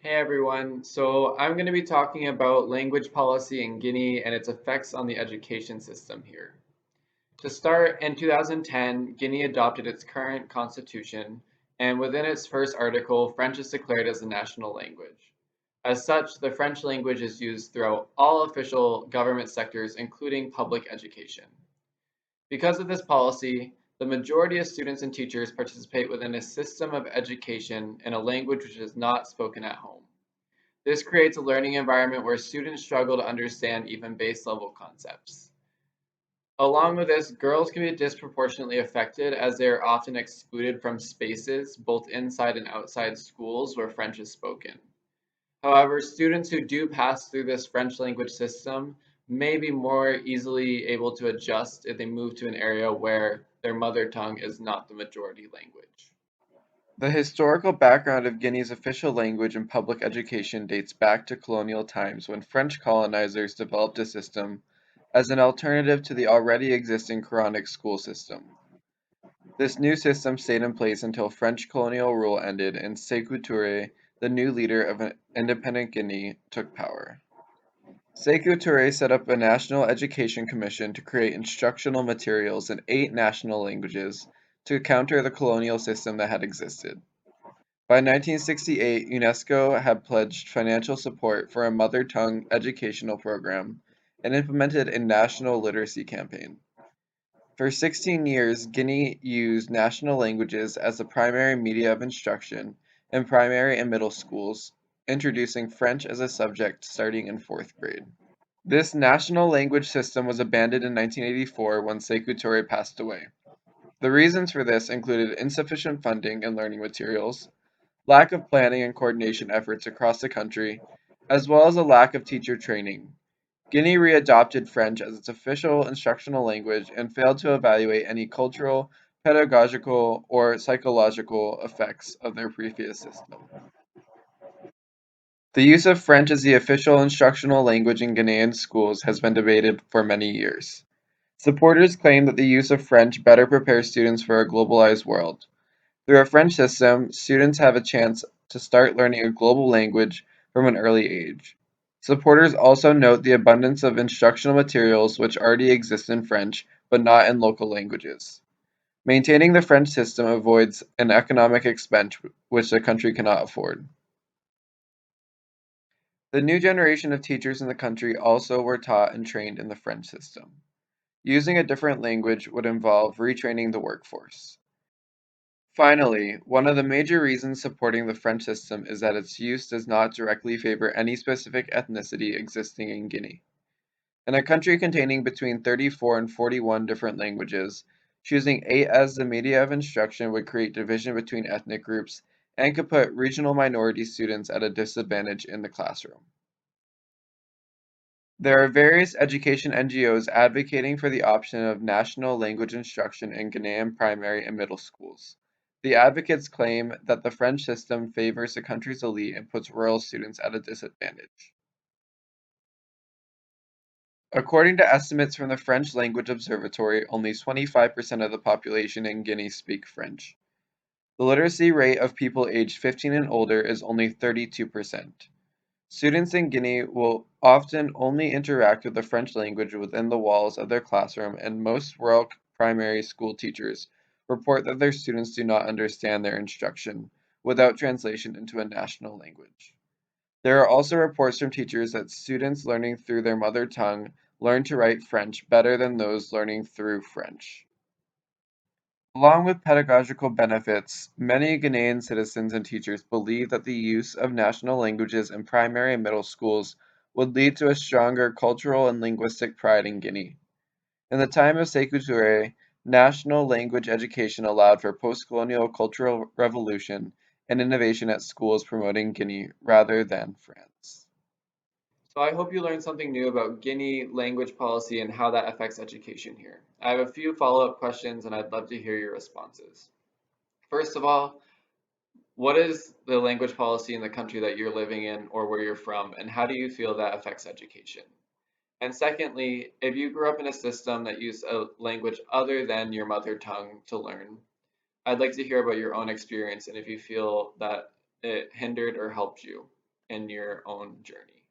Hey everyone, so I'm going to be talking about language policy in Guinea and its effects on the education system here. To start, in 2010, Guinea adopted its current constitution, and within its first article, French is declared as the national language. As such, the French language is used throughout all official government sectors, including public education. Because of this policy, the majority of students and teachers participate within a system of education in a language which is not spoken at home. This creates a learning environment where students struggle to understand even base level concepts. Along with this, girls can be disproportionately affected as they are often excluded from spaces, both inside and outside schools, where French is spoken. However, students who do pass through this French language system may be more easily able to adjust if they move to an area where their mother tongue is not the majority language. The historical background of Guinea's official language in public education dates back to colonial times when French colonizers developed a system as an alternative to the already existing Quranic school system. This new system stayed in place until French colonial rule ended and Sékou Touré, the new leader of an independent Guinea, took power. Sékou Touré set up a national education commission to create instructional materials in 8 national languages to counter the colonial system that had existed. By 1968, UNESCO had pledged financial support for a mother tongue educational program and implemented a national literacy campaign. For 16 years, Guinea used national languages as the primary media of instruction in primary and middle schools, introducing French as a subject starting in 4th grade. This national language system was abandoned in 1984 when Sékou Touré passed away. The reasons for this included insufficient funding and learning materials, lack of planning and coordination efforts across the country, as well as a lack of teacher training. Guinea readopted French as its official instructional language and failed to evaluate any cultural, pedagogical, or psychological effects of their previous system. The use of French as the official instructional language in Ghanaian schools has been debated for many years. Supporters claim that the use of French better prepares students for a globalized world. Through a French system, students have a chance to start learning a global language from an early age. Supporters also note the abundance of instructional materials which already exist in French, but not in local languages. Maintaining the French system avoids an economic expense which the country cannot afford. The new generation of teachers in the country also were taught and trained in the French system. Using a different language would involve retraining the workforce. Finally, one of the major reasons supporting the French system is that its use does not directly favor any specific ethnicity existing in Guinea. In a country containing between 34 and 41 different languages, choosing 8 as the media of instruction would create division between ethnic groups and could put regional minority students at a disadvantage in the classroom. There are various education NGOs advocating for the option of national language instruction in Ghanaian primary and middle schools. The advocates claim that the French system favors the country's elite and puts rural students at a disadvantage. According to estimates from the French Language Observatory, only 25% of the population in Guinea speak French. The literacy rate of people aged 15 and older is only 32%. Students in Guinea will often only interact with the French language within the walls of their classroom, and most rural primary school teachers report that their students do not understand their instruction without translation into a national language. There are also reports from teachers that students learning through their mother tongue learn to write French better than those learning through French. Along with pedagogical benefits, many Ghanaian citizens and teachers believe that the use of national languages in primary and middle schools would lead to a stronger cultural and linguistic pride in Guinea. In the time of Sekou Touré, national language education allowed for post-colonial cultural revolution and innovation at schools promoting Guinea rather than France. So I hope you learned something new about Guinea language policy and how that affects education here. I have a few follow-up questions and I'd love to hear your responses. First of all, what is the language policy in the country that you're living in or where you're from, and how do you feel that affects education? And secondly, if you grew up in a system that used a language other than your mother tongue to learn, I'd like to hear about your own experience and if you feel that it hindered or helped you. in your own journey.